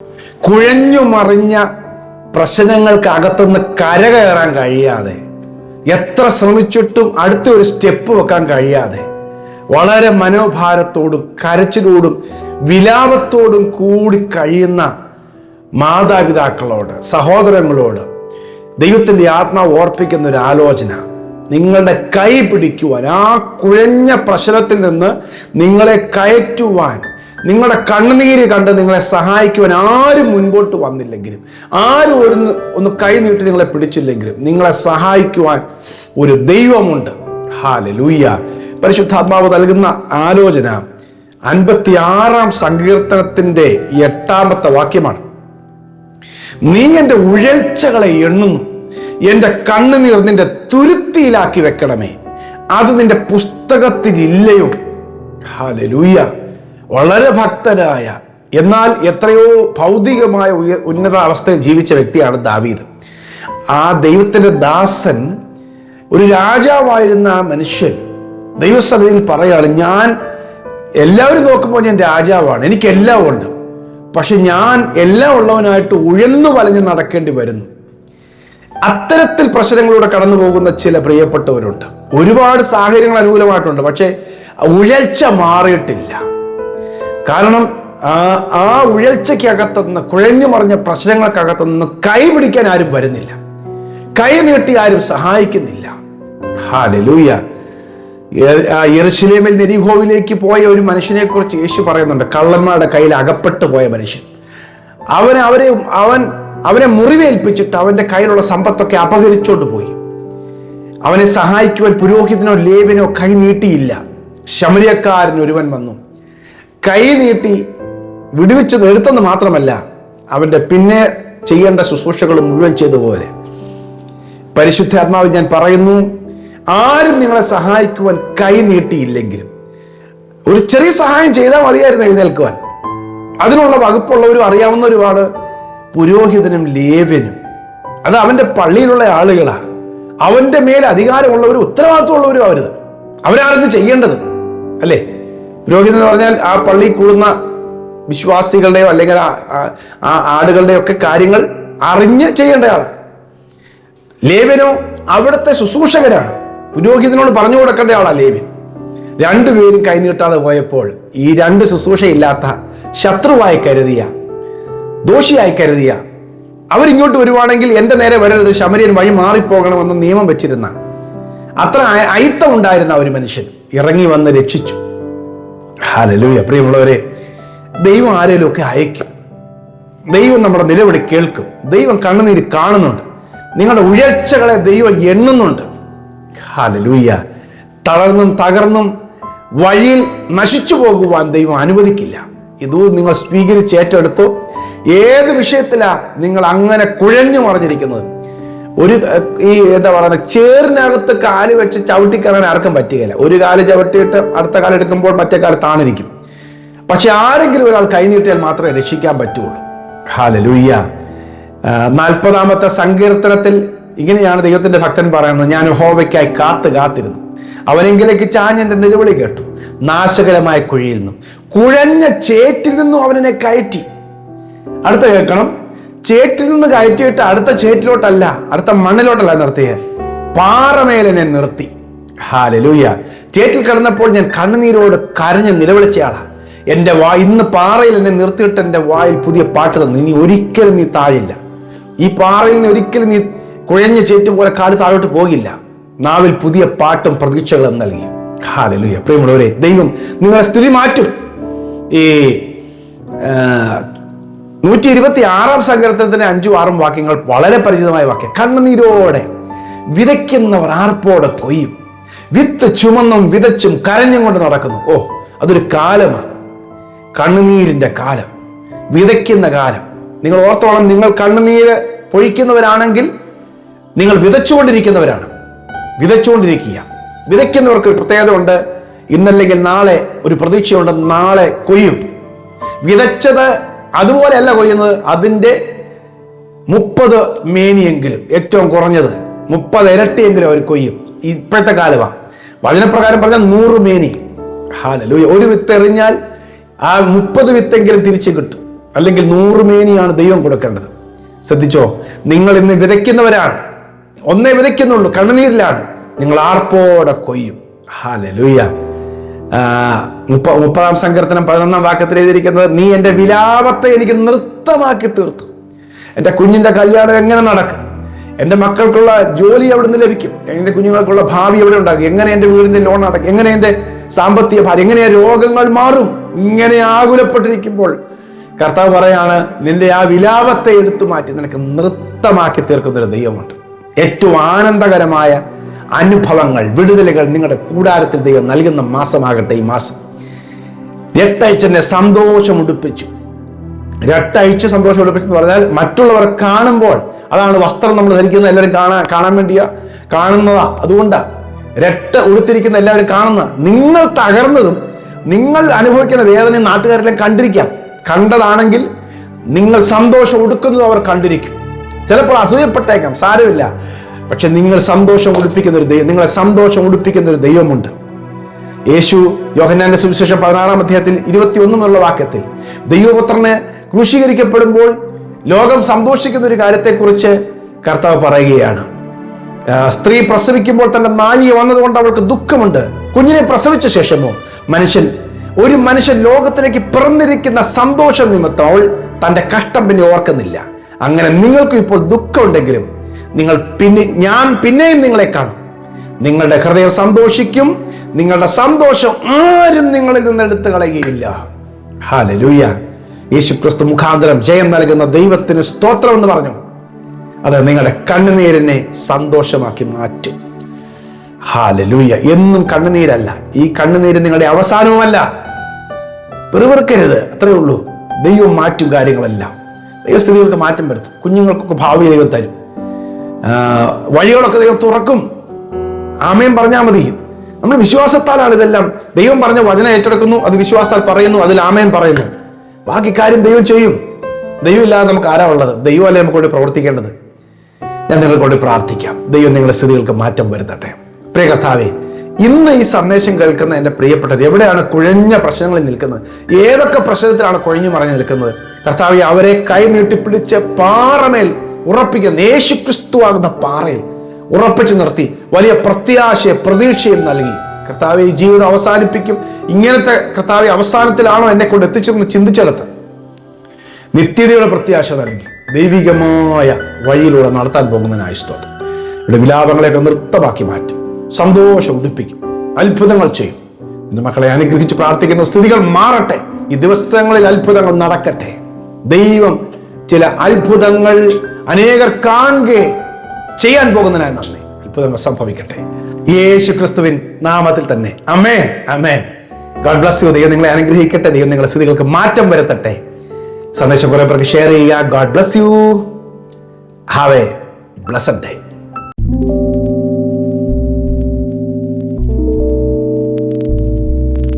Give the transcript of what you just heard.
കുഴഞ്ഞു മറിഞ്ഞ പ്രശ്നങ്ങൾക്കകത്തുനിന്ന് കരകയറാൻ കഴിയാതെ, എത്ര ശ്രമിച്ചിട്ടും അടുത്ത ഒരു സ്റ്റെപ്പ് വെക്കാൻ കഴിയാതെ, വളരെ മനോഭാരത്തോടും കരച്ചിലോടും വിലാപത്തോടും കൂടി കഴിയുന്ന മാതാപിതാക്കളോട്, സഹോദരങ്ങളോട് ദൈവത്തിൻ്റെ ആത്മാവ് ഓർപ്പിക്കുന്ന ഒരു ആലോചന, നിങ്ങളുടെ കൈ പിടിക്കുവാൻ, ആ കുഴഞ്ഞ പ്രശ്നത്തിൽ നിന്ന് നിങ്ങളെ കയറ്റുവാൻ, നിങ്ങളുടെ കണ്ണുനീര് കണ്ട് നിങ്ങളെ സഹായിക്കുവാൻ ആരും മുൻപോട്ട് വന്നില്ലെങ്കിലും, ആരും ഒന്ന് കൈ നീട്ടി നിങ്ങളെ പിടിച്ചില്ലെങ്കിലും നിങ്ങളെ സഹായിക്കുവാൻ ഒരു ദൈവമുണ്ട്. ഹല്ലേലൂയ. പരിശുദ്ധാത്മാവ് നൽകുന്ന ആലോചന 56-ാം സങ്കീർത്തനത്തിന്റെ 8-ാമത്തെ വാക്യമാണ്. നീ എൻ്റെ ഉഴൽച്ചകളെ എണ്ണുന്നു, എൻ്റെ കണ്ണുനീർ നിന്റെ തുരുത്തിയിലാക്കി വെക്കണമേ, അത് നിന്റെ പുസ്തകത്തിലില്ലയോ? ഹല്ലേലൂയ. വളരെ ഭക്തനായ, എന്നാൽ എത്രയോ ഭൗതികമായ ഉന്നത അവസ്ഥയിൽ ജീവിച്ച വ്യക്തിയാണ് ദാവീദ്. ആ ദൈവത്തിൻ്റെ ദാസൻ, ഒരു രാജാവായിരുന്ന ആ മനുഷ്യൻ ദൈവസന്നിധിയിൽ പറയാണ്, ഞാൻ എല്ലാവരും നോക്കുമ്പോൾ ഞാൻ രാജാവാണ്, എനിക്കെല്ലാം ഉണ്ട്, പക്ഷെ ഞാൻ എല്ലാം ഉള്ളവനായിട്ട് ഉഴന്നു വലഞ്ഞ് നടക്കേണ്ടി വരുന്നു. അത്തരത്തിൽ പ്രശ്നങ്ങളിലൂടെ കടന്നു പോകുന്ന ചില പ്രിയപ്പെട്ടവരുണ്ട്. ഒരുപാട് സാഹചര്യങ്ങൾ അനുകൂലമായിട്ടുണ്ട്, പക്ഷേ ഉഴൽച്ച മാറിയിട്ടില്ല. കാരണം ആ ഉഴൽച്ചയ്ക്കകത്തുനിന്ന്, കുഴഞ്ഞു മറിഞ്ഞ പ്രശ്നങ്ങൾക്കകത്തുനിന്ന് കൈ പിടിക്കാൻ ആരും വരുന്നില്ല, കൈ നീട്ടി ആരും സഹായിക്കുന്നില്ല. ഹല്ലേലൂയ. യെരൂശലേമിൽ യെരിഹോവിലേക്ക് പോയ ഒരു മനുഷ്യനെ കുറിച്ച് യേശു പറയുന്നുണ്ട്. കള്ളന്മാരുടെ കയ്യിൽ അകപ്പെട്ടു പോയ മനുഷ്യൻ. അവനെ മുറിവേൽപ്പിച്ചിട്ട് അവന്റെ കയ്യിലുള്ള സമ്പത്തൊക്കെ അപഹരിച്ചോണ്ട് പോയി. അവനെ സഹായിക്കുവാൻ പുരോഹിതനോ ലേവ്യനോ കൈ നീട്ടിയില്ല. ശമര്യക്കാരൻ ഒരുവൻ വന്നു, കൈ നീട്ടി വിടുവിച്ചത് എടുത്തെന്ന് മാത്രമല്ല, അവന്റെ പിന്നെ ചെയ്യേണ്ട ശുശ്രൂഷകൾ മുഴുവൻ ചെയ്തുപോലെ. പരിശുദ്ധാത്മാവിൽ ഞാൻ പറയുന്നു, ആരും നിങ്ങളെ സഹായിക്കുവാൻ കൈ നീട്ടിയില്ലെങ്കിലും ഒരു ചെറിയ സഹായം ചെയ്താൽ മതിയായിരുന്നു എഴുന്നേൽക്കുവാൻ. അതിനുള്ള വകുപ്പുള്ളവരും അറിയാവുന്നവരുമാണ് പുരോഹിതനും ലേവ്യനും. അത് അവന്റെ പള്ളിയിലുള്ള ആളുകളാണ്. അവന്റെ മേൽ അധികാരമുള്ളവരും ഉത്തരവാദിത്വമുള്ളവരും അവരാണിത് ചെയ്യേണ്ടത്, അല്ലേ? പുരോഹിതൻ എന്ന് പറഞ്ഞാൽ ആ പള്ളി കൂടുന്ന വിശ്വാസികളുടെയോ അല്ലെങ്കിൽ ആ ആടുകളുടെയോ ഒക്കെ കാര്യങ്ങൾ അറിഞ്ഞ് ചെയ്യേണ്ട ആളാണ്. ലേവ്യനോ അവിടുത്തെ ശുശ്രൂഷകരാണ്, പുരോഹിതനോട് പറഞ്ഞു കൊടുക്കേണ്ട ആളാണ് ലേവ്യൻ. രണ്ടുപേരും കൈനീട്ടാതെ പോയപ്പോൾ ഈ രണ്ട് ശുശ്രൂഷയില്ലാത്ത, ശത്രുവായി കരുതിയ, ദോഷിയായി കരുതിയ അവരിങ്ങോട്ട് വരുവാണെങ്കിൽ എൻ്റെ നേരെ വരരുത്, ശമര്യൻ വഴി മാറിപ്പോകണമെന്ന് നിയമം വെച്ചിരുന്ന, അത്ര അയിത്തം ഉണ്ടായിരുന്ന ഒരു മനുഷ്യൻ ഇറങ്ങി വന്ന് രക്ഷിച്ചു. ഹല്ലേലൂയ. പ്രിയമുള്ളവരെ, ദൈവം ആരെങ്കിലുമൊക്കെ അയക്കും. ദൈവം നമ്മുടെ നിലവിളി കേൾക്കും. ദൈവം കണ്ണുനീര് കാണുന്നുണ്ട്. നിങ്ങളുടെ ഉഴൽച്ചകളെ ദൈവം എണ്ണുന്നുണ്ട്. ഹല്ലേലൂയ. തളർന്നും തകർന്നും വഴിയിൽ നശിച്ചു പോകുവാൻ ദൈവം അനുവദിക്കില്ല. ഇത് നിങ്ങൾ സ്വീകരിച്ച് ഏറ്റെടുത്തോ. ഏത് വിഷയത്തിലാ നിങ്ങൾ അങ്ങനെ കുഴഞ്ഞു മറിഞ്ഞിരിക്കുന്നത്? എന്താ പറയുക, ചേറിനകത്ത് കാല് വെച്ച് ചവിട്ടിക്കറാൻ ആർക്കും പറ്റുകയില്ല. ഒരു കാല് ചവിട്ടിയിട്ട് അടുത്ത കാലം എടുക്കുമ്പോൾ മറ്റേ കാല് താണിരിക്കും. പക്ഷെ ആരെങ്കിലും ഒരാൾ കൈനീട്ടിയാൽ മാത്രമേ രക്ഷിക്കാൻ പറ്റുള്ളൂ. ഹല്ലേലൂയ. 40-ാമത്തെ സങ്കീർത്തനത്തിൽ ഇങ്ങനെയാണ് ദൈവത്തിന്റെ ഭക്തൻ പറയുന്നത്, ഞാൻ യഹോവയ്ക്കായി കാത്തിരുന്നു, അവനെങ്കിലേക്ക് ചാഞ്ഞെന്റെ നിലവിളി കേട്ടു. നാശകരമായ കുഴിയിൽ നിന്നും, കുഴഞ്ഞ ചേറ്റിൽ നിന്നും അവനെ കയറ്റി. അടുത്ത കേൾക്കണം, ചേറ്റിൽ നിന്ന് കയറ്റിയിട്ട് അടുത്ത ചേറ്റിലോട്ടല്ല, അടുത്ത മണ്ണിലോട്ടല്ല നിർത്തിയ, പാറമേലെന്നെ നിർത്തി. ഹല്ലേലൂയ. ചേറ്റിൽ കിടന്നപ്പോൾ ഞാൻ കണ്ണുനീരോട് കരഞ്ഞ് നിലവിളിച്ചയാളാ. എൻ്റെ ഇന്ന് പാറയിൽ എന്നെ നിർത്തിയിട്ട് എൻ്റെ വായിൽ പുതിയ പാട്ട് തന്നു. ഇനി ഒരിക്കലും നീ താഴില്ല. ഈ പാറയിൽ നിന്ന് ഒരിക്കലും നീ കുഴഞ്ഞ ചേറ്റ് പോലെ കാല് താഴോട്ട് പോകില്ല. നാവിൽ പുതിയ പാട്ടും പ്രതീക്ഷകളും നൽകി. ഹല്ലേലൂയ. പ്രിയമുള്ളവരെ, ദൈവം നിങ്ങളെ സ്ഥിതി മാറ്റും. ഈ 126-ാം സങ്കീർത്തനത്തിന്റെ 5-6 വാക്യങ്ങൾ വളരെ പരിചിതമായ വാക്യം. കണ്ണുനീരോടെ വിതയ്ക്കുന്നവർ ആർപ്പോടെ കൊയ്യും, വിത്ത് ചുമന്നും വിതച്ചും കരഞ്ഞും കൊണ്ട് നടക്കുന്നു. ഓ, അതൊരു കാലമാണ്, കണ്ണുനീരിന്റെ കാലം, വിതയ്ക്കുന്ന കാലം. നിങ്ങൾ ഓർത്തോളം, നിങ്ങൾ കണ്ണുനീര് പൊഴിക്കുന്നവരാണെങ്കിൽ നിങ്ങൾ വിതച്ചുകൊണ്ടിരിക്കുന്നവരാണ്. വിതച്ചുകൊണ്ടിരിക്കുക. വിതയ്ക്കുന്നവർക്ക് ഒരു പ്രത്യേകത ഉണ്ട്. ഇന്നല്ലെങ്കിൽ നാളെ ഒരു പ്രതീക്ഷയുണ്ട്, നാളെ കൊയ്യും. വിതച്ചത് അതുപോലെയല്ല കൊയ്യുന്നത്, അതിൻ്റെ 30 മേനിയെങ്കിലും, ഏറ്റവും കുറഞ്ഞത് 30 ഇരട്ടിയെങ്കിലും അവർ കൊയ്യും. ഇപ്പോഴത്തെ കാലമാണ്. വചനപ്രകാരം പറഞ്ഞാൽ 100 മേനി. ഹല്ലേലൂയ. ഒരു വിത്ത് എറിഞ്ഞാൽ ആ 30 വിത്തെങ്കിലും തിരിച്ചു കിട്ടും. അല്ലെങ്കിൽ 100 മേനിയാണ് ദൈവം കൊടുക്കേണ്ടത്. ശ്രദ്ധിച്ചോ, നിങ്ങൾ ഇന്ന് വിതയ്ക്കുന്നവരാണ്. ഒന്നേ വിതയ്ക്കുന്നുള്ളൂ, കണ്ണുനീരിലാണ്. നിങ്ങൾ ആർപ്പോടെ കൊയ്യും. ഹല്ലേലൂയ. 30-ാം സങ്കീർത്തനം 11-ാം വാക്യത്തിൽ എഴുതിയിരിക്കുന്നത്, നീ എൻ്റെ വിലാപത്തെ എനിക്ക് നൃത്തമാക്കി തീർത്തു. എൻ്റെ കുഞ്ഞിൻ്റെ കല്യാണം എങ്ങനെ നടക്കും? എൻ്റെ മക്കൾക്കുള്ള ജോലി എവിടെ നിന്ന് ലഭിക്കും? എൻ്റെ കുഞ്ഞുങ്ങൾക്കുള്ള ഭാവി എവിടെ ഉണ്ടാകും? എങ്ങനെ എൻ്റെ വീടിൻ്റെ ലോൺ അടക്കും? എങ്ങനെ എൻ്റെ സാമ്പത്തിക ഭാരം? എങ്ങനെ രോഗങ്ങൾ മാറും? ഇങ്ങനെ ആകുലപ്പെട്ടിരിക്കുമ്പോൾ കർത്താവ് പറയാണ്, നിന്റെ ആ വിലാപത്തെ എടുത്തു മാറ്റി നിനക്ക് നൃത്തമാക്കി തീർക്കുന്നൊരു ദൈവമുണ്ട്. ഏറ്റവും ആനന്ദകരമായ അനുഭവങ്ങൾ, വിടുതലുകൾ നിങ്ങളുടെ കൂടാരത്തിൽ ദൈവം നൽകുന്ന മാസമാകട്ടെ ഈ മാസം. രട്ടയച്ചെന്നെ സന്തോഷം ഉടുപ്പിച്ചു. രട്ടയച്ച് സന്തോഷം ഉടുപ്പിച്ചെന്ന് പറഞ്ഞാൽ മറ്റുള്ളവർ കാണുമ്പോൾ, അതാണ് വസ്ത്രം നമ്മൾ ധരിക്കുന്നത്, എല്ലാവരും കാണാൻ വേണ്ടിയാ കാണുന്നതാ. അതുകൊണ്ടാ രട്ട ഉടുത്തിരിക്കുന്ന എല്ലാവരും കാണുന്ന. നിങ്ങൾ തകർന്നതും നിങ്ങൾ അനുഭവിക്കുന്ന വേദനയും നാട്ടുകാരെല്ലാം കണ്ടിരിക്കാം. കണ്ടതാണെങ്കിൽ നിങ്ങൾ സന്തോഷം ഉടുക്കുന്നതും അവർ കണ്ടിരിക്കും. ചിലപ്പോൾ അസൂയപ്പെട്ടേക്കാം, സാരമില്ല. പക്ഷെ നിങ്ങൾ സന്തോഷം ഉടുപ്പിക്കുന്ന ഒരു ദൈവം, നിങ്ങളെ സന്തോഷം ഉടുപ്പിക്കുന്ന ഒരു ദൈവമുണ്ട്. യേശു യോഹന്നാന്റെ സുവിശേഷം 16-ാം അധ്യായത്തിൽ 21 വാക്യത്തിൽ ദൈവപുത്രനെ ക്രൂശീകരിക്കപ്പെടുമ്പോൾ ലോകം സന്തോഷിക്കുന്ന ഒരു കാര്യത്തെക്കുറിച്ച് കർത്താവ് പറയുകയാണ്. സ്ത്രീ പ്രസവിക്കുമ്പോൾ തന്റെ നാഴിക വന്നതുകൊണ്ട് അവൾക്ക് ദുഃഖമുണ്ട്. കുഞ്ഞിനെ പ്രസവിച്ച ശേഷമോ ഒരു മനുഷ്യൻ ലോകത്തിലേക്ക് പിറന്നിരിക്കുന്ന സന്തോഷം നിമിത്തം അവൾ തന്റെ കഷ്ടം പിന്നെ ഓർക്കുന്നില്ല. അങ്ങനെ നിങ്ങൾക്കും ഇപ്പോൾ ദുഃഖമുണ്ടെങ്കിലും ഞാൻ പിന്നെയും നിങ്ങളെ കാണും. നിങ്ങളുടെ ഹൃദയം സന്തോഷിക്കും. നിങ്ങളുടെ സന്തോഷം ആരും നിങ്ങളിൽ നിന്ന് എടുത്തു കളയുകയില്ല. ഹല്ലേലൂയ. യേശുക്രിസ്തു മുഖാന്തരം ജയം നൽകുന്ന ദൈവത്തിന് സ്തോത്രം എന്ന് പറഞ്ഞു. അത് നിങ്ങളുടെ കണ്ണുനീരിനെ സന്തോഷമാക്കി മാറ്റും. ഹല്ലേലൂയ. എന്നും കണ്ണുനീരല്ല, ഈ കണ്ണുനീര് നിങ്ങളുടെ അവസാനവുമല്ല. വെറുക്കരുത്, അത്രയേ ഉള്ളൂ. ദൈവം മാറ്റും കാര്യങ്ങളെല്ലാം. ദൈവസ്ഥിതികൾക്ക് മാറ്റം വരുത്തും. കുഞ്ഞുങ്ങൾക്കൊക്കെ ഭാവി ദൈവം തരും. വഴികളൊക്കെ ദൈവം തുറക്കും. ആമേൻ പറഞ്ഞാൽ മതി. നമ്മൾ വിശ്വാസത്താലാണ് ഇതെല്ലാം. ദൈവം പറഞ്ഞ വചനം ഏറ്റെടുക്കുന്നു, അത് വിശ്വാസത്താൽ പറയുന്നു, അതിൽ ആമേൻ പറയുന്നു. ബാക്കി കാര്യം ദൈവം ചെയ്യും. ദൈവം ഇല്ലാതെ നമുക്ക് ആരാ ഉള്ളത്? ദൈവമല്ലേ നമുക്ക് വേണ്ടി പ്രവർത്തിക്കേണ്ടത്. ഞാൻ നിങ്ങൾക്ക് വേണ്ടി പ്രാർത്ഥിക്കാം. ദൈവം നിങ്ങളുടെ സ്ഥിതികൾക്ക് മാറ്റം വരുത്തട്ടെ. പ്രിയ കർത്താവേ, ഇന്ന് ഈ സന്ദേശം കേൾക്കുന്ന എൻ്റെ പ്രിയപ്പെട്ടവർ എവിടെയാണ് കുഴഞ്ഞ പ്രശ്നങ്ങളിൽ നിൽക്കുന്നത്? ഏതൊക്കെ പ്രശ്നത്തിലാണ് കുഴഞ്ഞു മറിഞ്ഞു നിൽക്കുന്നത്? കർത്താവേ, അവരെ കൈ നീട്ടിപ്പിടിച്ച് പാറമേൽ ഉറപ്പിക്കുന്ന യേശുക്രിസ്തു ആകുന്ന പാറയിൽ ഉറപ്പിച്ചു നിർത്തി വലിയ പ്രതീക്ഷയും നൽകി. കർത്താവെ, ഈ ജീവിതം അവസാനിപ്പിക്കും, ഇങ്ങനത്തെ കർത്താവെ അവസാനത്തിലാണോ എന്നെ കൊണ്ട് എത്തിച്ചതെന്ന് ചിന്തിച്ചെടുത്ത് നിത്യതയുടെ പ്രത്യാശ നൽകി ദൈവികമായ വഴിയിലൂടെ നടത്താൻ പോകുന്നതിനായി സ്തോത്രം. ഇവിടെ വിലാപങ്ങളെയൊക്കെ നൃത്തമാക്കി മാറ്റും, സന്തോഷം ഉടുപ്പിക്കും, അത്ഭുതങ്ങൾ ചെയ്യും. എന്റെ മക്കളെ അനുഗ്രഹിച്ച് പ്രാർത്ഥിക്കുന്ന സ്ഥിതികൾ മാറട്ടെ. ഈ ദിവസങ്ങളിൽ അത്ഭുതങ്ങൾ നടക്കട്ടെ. ദൈവം ചില അത്ഭുതങ്ങൾ അനേകർ കാണുകെ ചെയ്യാൻ പോകുന്നതിനായി നന്ദി. അത്ഭുതങ്ങൾ സംഭവിക്കട്ടെ യേശുക്രിസ്തുവിൻ നാമത്തിൽ തന്നെ. ആമേൻ, ആമേൻ. God bless you. ദൈവം നിങ്ങളെ അനുഗ്രഹിക്കട്ടെ. ദൈവം നിങ്ങളുടെ സ്ഥിതികൾക്ക് മാറ്റം വരുത്തട്ടെ. സന്ദേശം കുറെ പേർക്ക് ഷെയർ ചെയ്യുക. God bless U. Have A blessed day.